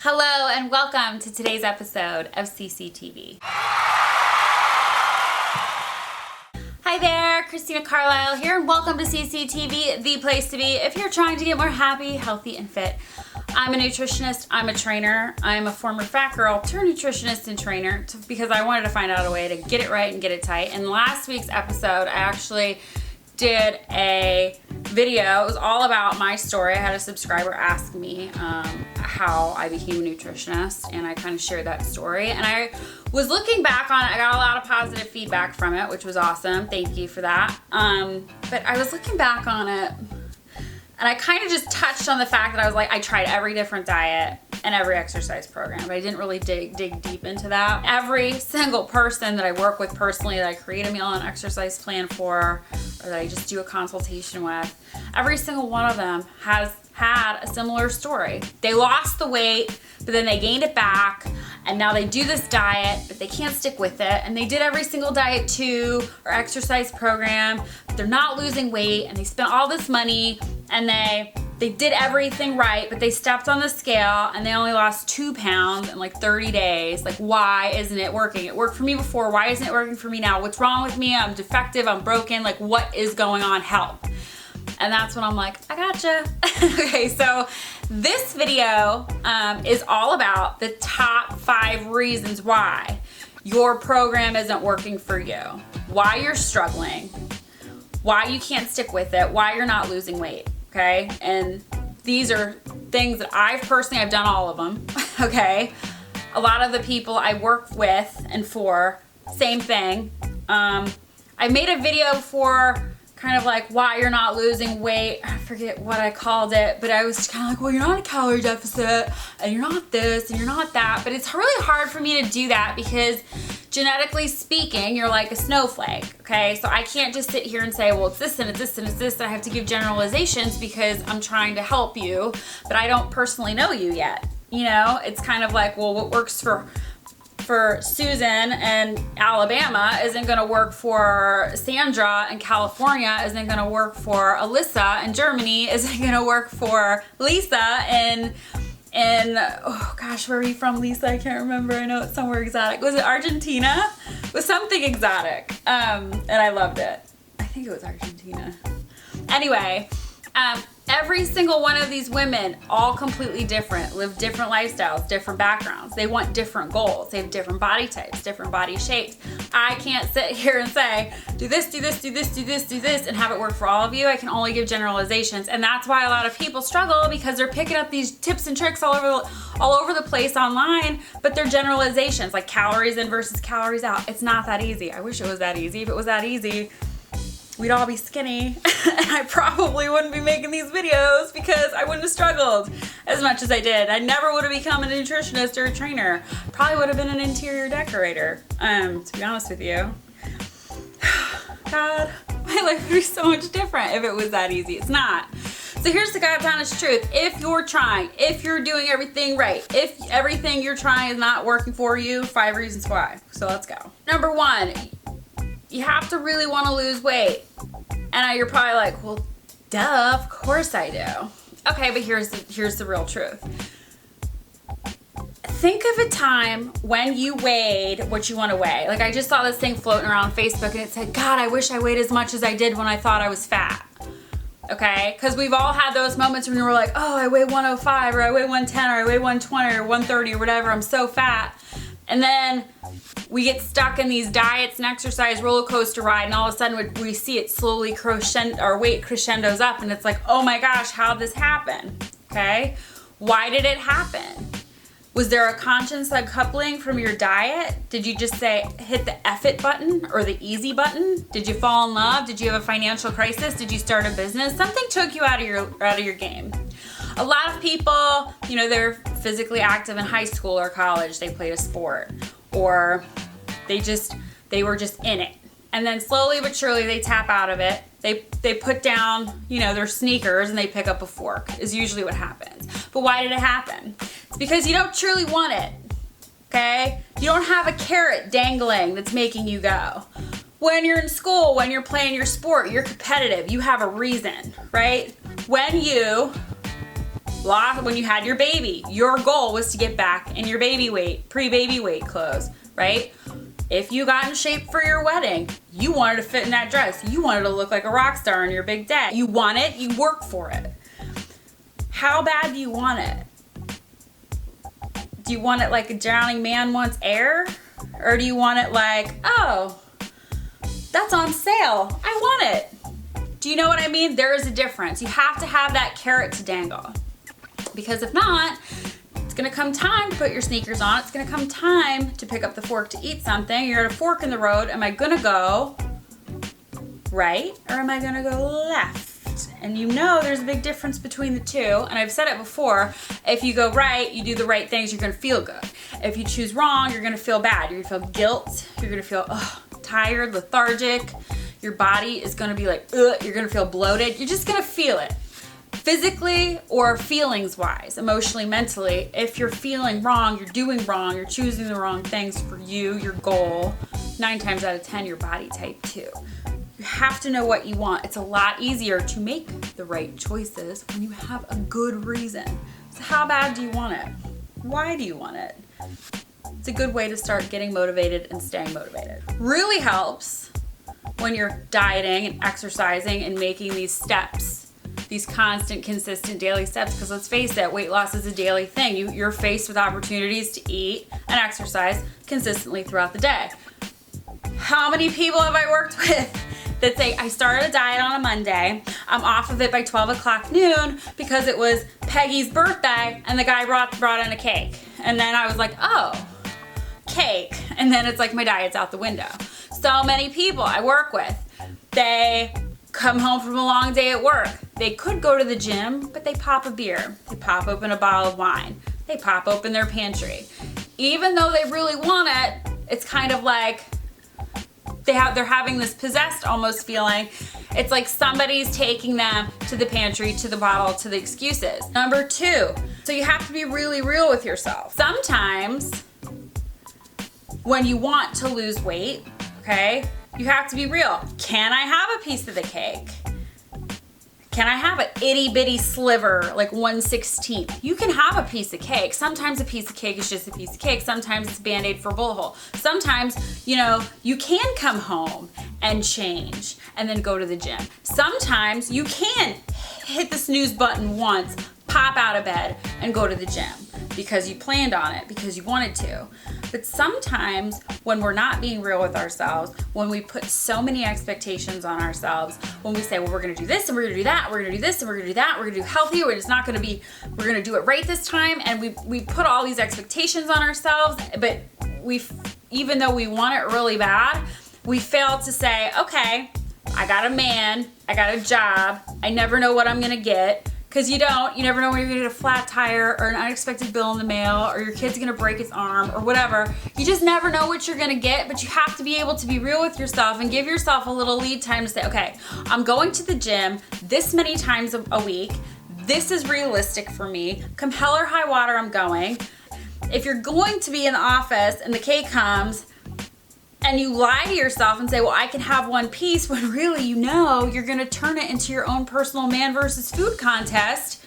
Hello and welcome to today's episode of CCTV. Hi there, Christina Carlyle here, and welcome to CCTV, the place to be if you're trying to get more happy, healthy, and fit. I'm a nutritionist, I'm a trainer, I'm a former fat girl turned nutritionist and trainer because I wanted to find out a way to get it right and get it tight. In last week's episode, I actually did a video. It was all about my story. I had a subscriber ask me how I became a nutritionist, and I kind of shared that story. And I was looking back on it. I got a lot of positive feedback from it, which was awesome. Thank you for that. But I was looking back on it, and I kind of just touched on the fact that I was like, I tried every different diet and every exercise program, but I didn't really dig deep into that. Every single person that I work with personally, that I create a meal and exercise plan for, or that I just do a consultation with, every single one of them has had a similar story. They lost the weight, but then they gained it back, and now they do this diet, but they can't stick with it. And they did every single diet too, or exercise program, but they're not losing weight, and they spent all this money, and they did everything right, but they stepped on the scale and they only lost 2 pounds in like 30 days. Like, why isn't it working? It worked for me before. Why isn't it working for me now? What's wrong with me? I'm defective. I'm broken. Like, what is going on? Help. And that's when I'm like, I gotcha. Okay, so this video is all about the top 5 reasons why your program isn't working for you, why you're struggling, why you can't stick with it, why you're not losing weight. Okay, and these are things that I've done all of them, okay? A lot of the people I work with and for, same thing. I made a video for kind of like why you're not losing weight. I forget what I called it, but I was kind of like, well, you're not in a calorie deficit, and you're not this, and you're not that. But it's really hard for me to do that because genetically speaking, you're like a snowflake, okay? So I can't just sit here and say, well, it's this and it's this and it's this. I have to give generalizations because I'm trying to help you, but I don't personally know you yet. You know, it's kind of like, well, what works for Susan in Alabama isn't going to work for Sandra in California, isn't going to work for Alyssa in Germany, isn't going to work for Lisa in oh gosh, where are you from, Lisa? I can't remember. I know it's somewhere exotic. Was it Argentina? It was something exotic. And I loved it. I think it was Argentina. Anyway, every single one of these women, all completely different, live different lifestyles, different backgrounds. They want different goals. They have different body types, different body shapes. I can't sit here and say, do this, do this, do this, do this, do this, and have it work for all of you. I can only give generalizations. And that's why a lot of people struggle, because they're picking up these tips and tricks all over the place online, but they're generalizations, like calories in versus calories out. It's not that easy. I wish it was that easy. If it was that easy, we'd all be skinny, and I probably wouldn't be making these videos because I wouldn't have struggled as much as I did. I never would have become a nutritionist or a trainer. Probably would have been an interior decorator, to be honest with you. God, my life would be so much different if it was that easy. It's not. So here's the God's honest truth. If you're trying, if you're doing everything right, if everything you're trying is not working for you, 5 reasons why. So let's go. Number 1, you have to really want to lose weight. And you're probably like, well, duh, of course I do. Okay, but here's the real truth. Think of a time when you weighed what you want to weigh. Like, I just saw this thing floating around Facebook, and it said, God, I wish I weighed as much as I did when I thought I was fat. Okay? Because we've all had those moments when we're like, oh, I weigh 105, or I weigh 110, or I weigh 120, or 130, or whatever. I'm so fat. And then we get stuck in these diets and exercise roller coaster ride, and all of a sudden we see it slowly our weight crescendos up, and it's like, oh my gosh, how'd this happen? Okay? Why did it happen? Was there a conscious uncoupling from your diet? Did you just say, hit the F it button or the easy button? Did you fall in love? Did you have a financial crisis? Did you start a business? Something took you out of your game. A lot of people, you know, they're physically active in high school or college. They played a sport, or they were just in it. And then slowly but surely they tap out of it. They put down, you know, their sneakers and they pick up a fork is usually what happens. But why did it happen? It's because you don't truly want it, okay? You don't have a carrot dangling that's making you go. When you're in school, when you're playing your sport, you're competitive. You have a reason, right? When you When you had your baby, your goal was to get back in your baby weight, pre-baby weight clothes, right? If you got in shape for your wedding, you wanted to fit in that dress. You wanted to look like a rock star on your big day. You want it, you work for it. How bad do you want it? Do you want it like a drowning man wants air? Or do you want it like, oh, that's on sale, I want it? Do you know what I mean? There is a difference. You have to have that carrot to dangle. Because if not, it's gonna come time to put your sneakers on. It's gonna come time to pick up the fork to eat something. You're at a fork in the road. Am I gonna go right or am I gonna go left? And you know there's a big difference between the two. And I've said it before, if you go right, you do the right things, you're gonna feel good. If you choose wrong, you're gonna feel bad. You're gonna feel guilt. You're gonna feel tired, lethargic. Your body is gonna be like, you're gonna feel bloated. You're just gonna feel it. Physically or feelings wise, emotionally, mentally, if you're feeling wrong, you're doing wrong, you're choosing the wrong things for you, your goal, 9 times out of 10, your body type too. You have to know what you want. It's a lot easier to make the right choices when you have a good reason. So how bad do you want it? Why do you want it? It's a good way to start getting motivated and staying motivated. Really helps when you're dieting and exercising and making these steps, these constant, consistent daily steps, because let's face it, weight loss is a daily thing. You're faced with opportunities to eat and exercise consistently throughout the day. How many people have I worked with that say, I started a diet on a Monday, I'm off of it by 12 o'clock noon because it was Peggy's birthday and the guy brought in a cake. And then I was like, oh, cake. And then it's like my diet's out the window. So many people I work with, they come home from a long day at work. They could go to the gym, but they pop a beer. They pop open a bottle of wine. They pop open their pantry. Even though they really want it, it's kind of like they're having this possessed almost feeling. It's like somebody's taking them to the pantry, to the bottle, to the excuses. Number 2, so you have to be really real with yourself. Sometimes when you want to lose weight, okay, you have to be real. Can I have a piece of the cake? Can I have an itty bitty sliver, like 1/16? You can have a piece of cake. Sometimes a piece of cake is just a piece of cake. Sometimes it's a Band-Aid for a bullet hole. Sometimes, you can come home and change and then go to the gym. Sometimes you can hit the snooze button once, pop out of bed and go to the gym because you planned on it, because you wanted to. But sometimes when we're not being real with ourselves, when we put so many expectations on ourselves, when we say, well, we're gonna do this and we're gonna do that, we're gonna do this and we're gonna do that, we're gonna do healthy, we're gonna do it right this time, and we put all these expectations on ourselves, but even though we want it really bad, we fail to say, okay, I got a man, I got a job, I never know what I'm gonna get. Because you never know when you're gonna get a flat tire or an unexpected bill in the mail or your kid's gonna break its arm or whatever. You just never know what you're gonna get, but you have to be able to be real with yourself and give yourself a little lead time to say, okay, I'm going to the gym this many times a week. This is realistic for me. Come hell or high water, I'm going. If you're going to be in the office and the cake comes, and you lie to yourself and say, well, I can have one piece, when really you're gonna turn it into your own personal man versus food contest.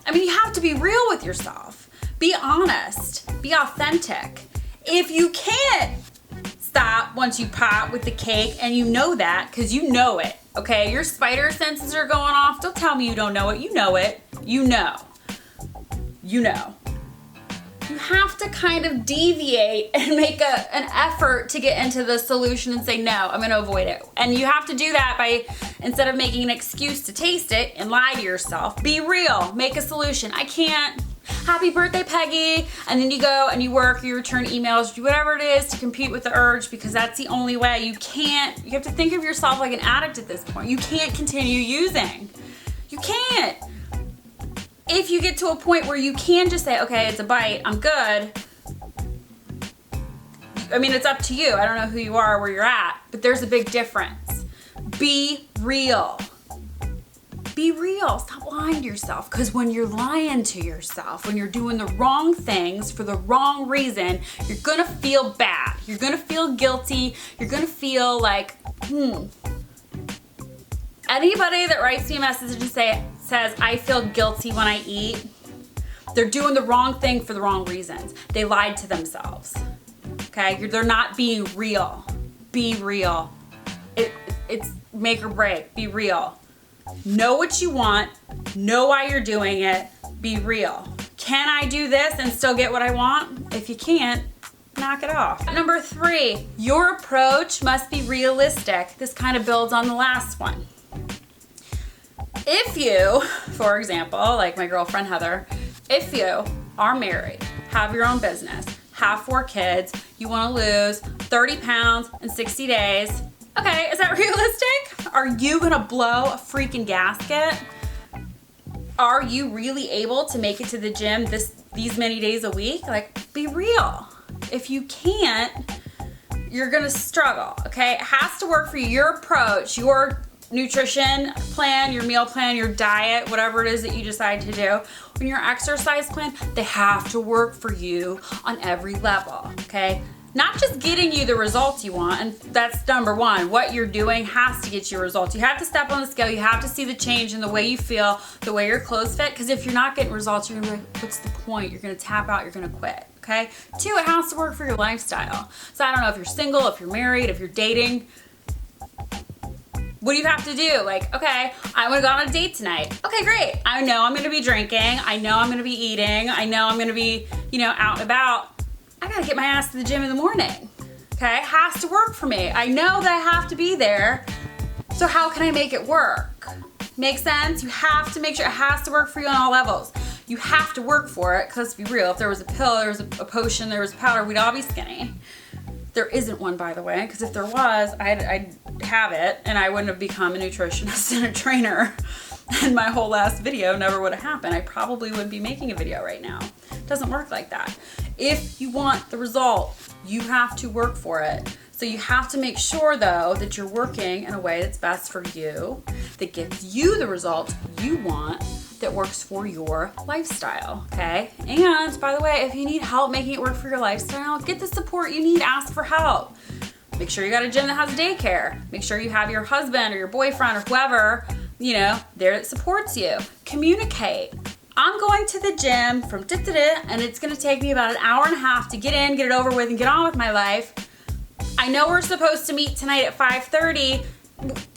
I mean, you have to be real with yourself. Be honest, be authentic. If you can't stop once you pop with the cake, and you know that, because you know it, okay? Your spider senses are going off. Don't tell me you don't know it. You know it. You know. You have to kind of deviate and make an effort to get into the solution and say, no, I'm gonna avoid it. And you have to do that by, instead of making an excuse to taste it and lie to yourself, be real, make a solution. I can't, happy birthday, Peggy. And then you go and you work, you return emails, do whatever it is to compete with the urge, because that's the only way. You have to think of yourself like an addict at this point. You can't continue using. You can't. If you get to a point where you can just say, okay, it's a bite, I'm good. I mean, it's up to you. I don't know who you are or where you're at, but there's a big difference. Be real. Be real. Stop lying to yourself. Because when you're lying to yourself, when you're doing the wrong things for the wrong reason, you're going to feel bad. You're going to feel guilty. You're going to feel like, Anybody that writes me a message and says, I feel guilty when I eat, They're doing the wrong thing for the wrong reasons. They lied to themselves. Okay, they're not being real. Be real. It's make or break. Be real. Know what you want. Know why you're doing it. Be real. Can I do this and still get what I want? If you can't, knock it off. Number 3, your approach must be realistic. This kind of builds on the last one. If you, for example, like my girlfriend Heather, if you are married, have your own business, have 4 kids, you want to lose 30 pounds in 60 days, okay, is that realistic? Are you gonna blow a freaking gasket? Are you really able to make it to the gym these many days a week? Like, be real. If you can't, you're gonna struggle, okay? It has to work for you. Your approach, your nutrition plan, your meal plan, your diet, whatever it is that you decide to do, and your exercise plan, they have to work for you on every level, okay? Not just getting you the results you want, and that's number 1. What you're doing has to get you results. You have to step on the scale. You have to see the change in the way you feel, the way your clothes fit, because if you're not getting results, you're gonna be like, what's the point? You're gonna tap out, you're gonna quit, okay? 2, it has to work for your lifestyle. So I don't know if you're single, if you're married, if you're dating, what do you have to do? Like, okay, I want to go on a date tonight. Okay, great. I know I'm going to be drinking. I know I'm going to be eating. I know I'm going to be, out and about. I got to get my ass to the gym in the morning. Okay, it has to work for me. I know that I have to be there. So how can I make it work? Make sense? You have to make sure it has to work for you on all levels. You have to work for it, because let's be real, if there was a pill, there was a potion, there was a powder, we'd all be skinny. There isn't one, by the way, because if there was, I'd have it, and I wouldn't have become a nutritionist and a trainer, and my whole last video never would have happened. I probably wouldn't be making a video right now. It doesn't work like that. If you want the result, you have to work for it. So you have to make sure, though, that you're working in a way that's best for you, that gives you the results you want, that works for your lifestyle, okay? And by the way, if you need help making it work for your lifestyle, get the support you need, ask for help. Make sure you got a gym that has daycare. Make sure you have your husband or your boyfriend or whoever, there that supports you. Communicate. I'm going to the gym from and it's gonna take me about an hour and a half to get in, get it over with, and get on with my life. I know we're supposed to meet tonight at 5:30.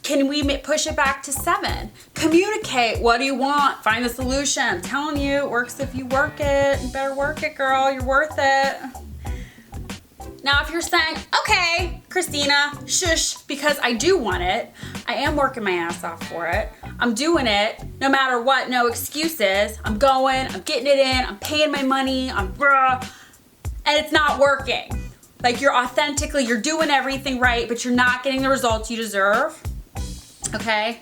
Can we push it back to 7? Communicate. What do you want? Find the solution. I'm telling you, it works if you work it. You better work it, girl. You're worth it. Now, if you're saying, okay, Christina, shush, because I do want it. I am working my ass off for it. I'm doing it no matter what, no excuses. I'm going, I'm getting it in, I'm paying my money, and it's not working. Like, you're doing everything right, but you're not getting the results you deserve, okay?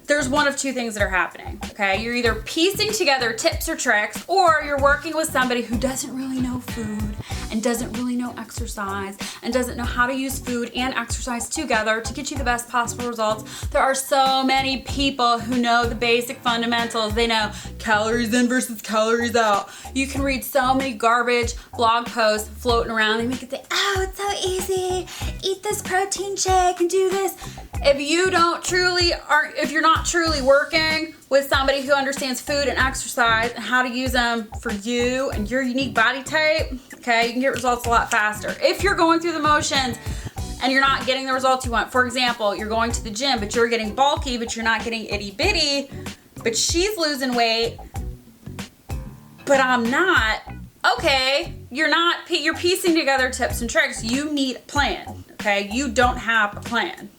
There's one of 2 things that are happening, okay? You're either piecing together tips or tricks, or you're working with somebody who doesn't really know food and doesn't really know exercise and doesn't know how to use food and exercise together to get you the best possible results. There are so many people who know the basic fundamentals. They know calories in versus calories out. You can read so many garbage blog posts floating around. They make it say, oh, it's so easy. Eat this protein shake and do this. If you're not truly working with somebody who understands food and exercise and how to use them for you and your unique body type, okay, you can get results a lot faster. If you're going through the motions and you're not getting the results you want, for example, you're going to the gym, but you're getting bulky, but you're not getting itty bitty, but she's losing weight, but I'm not, okay, you're piecing together tips and tricks. You need a plan, okay? You don't have a plan.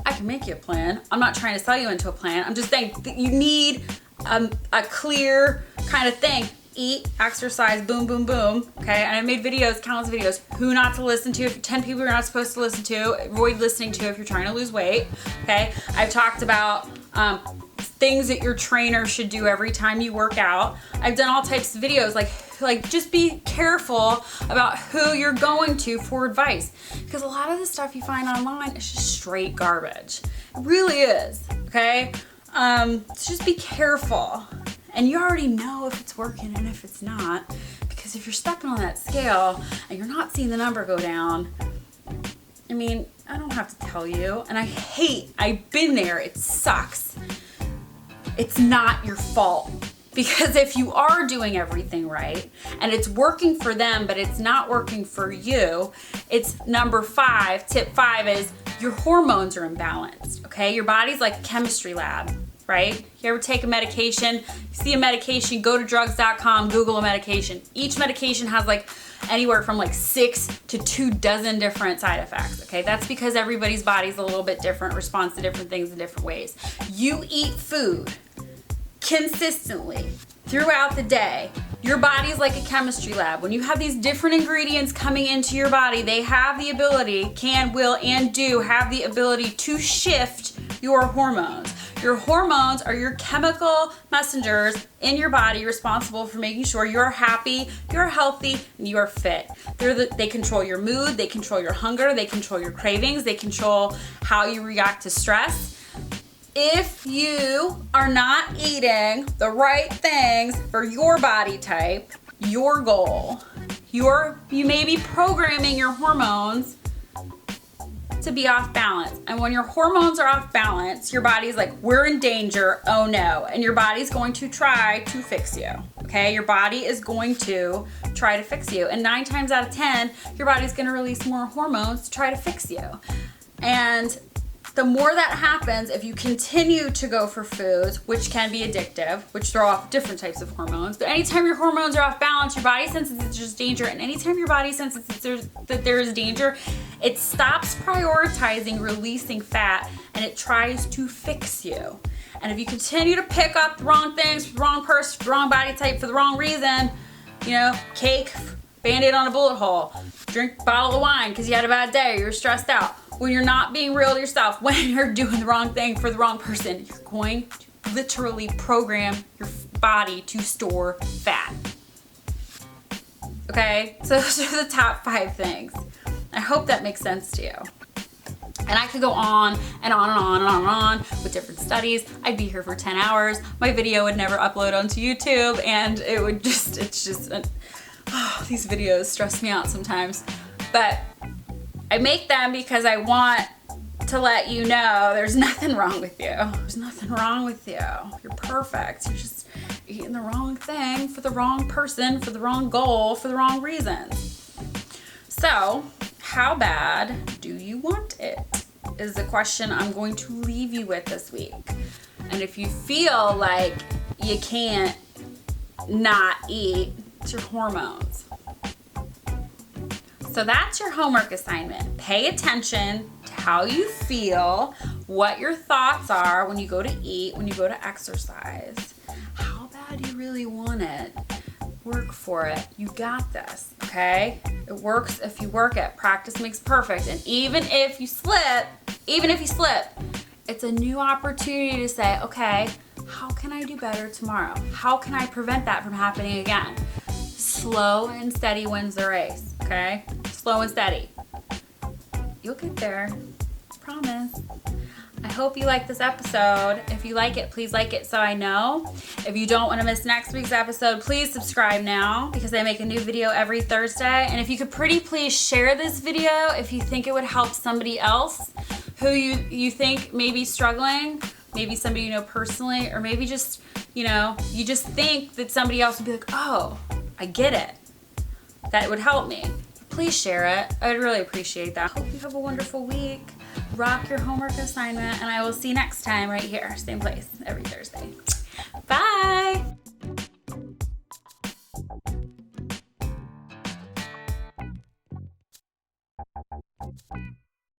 I can make you a plan. I'm not trying to sell you into a plan. I'm just saying that you need a clear kind of thing. Eat, exercise, boom, boom, boom. Okay, and I made videos, countless videos, who not to listen to, 10 people you're not supposed to listen to, avoid listening to if you're trying to lose weight. Okay, I've talked about things that your trainer should do every time you work out. I've done all types of videos, like just be careful about who you're going to for advice, because a lot of the stuff you find online is just straight garbage. It really is, okay? So just be careful, and you already know if it's working and if it's not, because if you're stepping on that scale and you're not seeing the number go down, I mean, I don't have to tell you, and I've been there, it sucks. It's not your fault. Because if you are doing everything right and it's working for them, but it's not working for you, it's number 5. Tip 5 is your hormones are imbalanced, okay? Your body's like a chemistry lab, right? You ever take a medication, you see a medication, go to drugs.com, Google a medication. Each medication has like anywhere from like 6 to 2 dozen different side effects, okay? That's because everybody's body's a little bit different, responds to different things in different ways. You eat food consistently throughout the day. Your body's like a chemistry lab. When you have these different ingredients coming into your body, they have the ability, can, will, and do have the ability to shift your hormones. Your hormones are your chemical messengers in your body responsible for making sure you're happy, you're healthy, and you're fit. They control your mood, they control your hunger, they control your cravings, they control how you react to stress. If you are not eating the right things for your body type, your goal, you may be programming your hormones to be off balance. And when your hormones are off balance, your body's like, we're in danger, oh no. And your body's going to try to fix you, okay? Your body is going to try to fix you. And 9 times out of 10, your body's gonna release more hormones to try to fix you. And the more that happens, if you continue to go for foods, which can be addictive, which throw off different types of hormones, but anytime your hormones are off balance, your body senses it's just danger, and anytime your body senses that there is danger, it stops prioritizing releasing fat, and it tries to fix you. And if you continue to pick up the wrong things for the wrong person, for the wrong body type, for the wrong reason, you know, cake, Band-Aid on a bullet hole, drink a bottle of wine because you had a bad day, you're stressed out. When you're not being real to yourself, when you're doing the wrong thing for the wrong person, you're going to literally program your body to store fat. Okay, so those are the top 5 things. I hope that makes sense to you. And I could go on and on and on and on and on with different studies. I'd be here for 10 hours. My video would never upload onto YouTube, and these videos stress me out sometimes. But I make them because I want to let you know there's nothing wrong with you. There's nothing wrong with you. You're perfect. You're just eating the wrong thing for the wrong person, for the wrong goal, for the wrong reasons. So, how bad do you want it? Is the question I'm going to leave you with this week. And if you feel like you can't not eat, it's your hormones. So that's your homework assignment. Pay attention to how you feel, what your thoughts are when you go to eat, when you go to exercise. How bad do you really want it? Work for it. You got this, okay? It works if you work it. Practice makes perfect. And even if you slip, it's a new opportunity to say, okay, how can I do better tomorrow? How can I prevent that from happening again? Slow and steady wins the race, okay? Slow and steady. You'll get there, promise. I hope you like this episode. If you like it, please like it so I know. If you don't want to miss next week's episode, please subscribe now because I make a new video every Thursday. And if you could pretty please share this video if you think it would help somebody else who you think may be struggling, maybe somebody you know personally, or maybe just, you just think that somebody else would be like, oh, I get it. That would help me. Please share it. I'd really appreciate that. Hope you have a wonderful week. Rock your homework assignment, and I will see you next time right here, same place, every Thursday. Bye.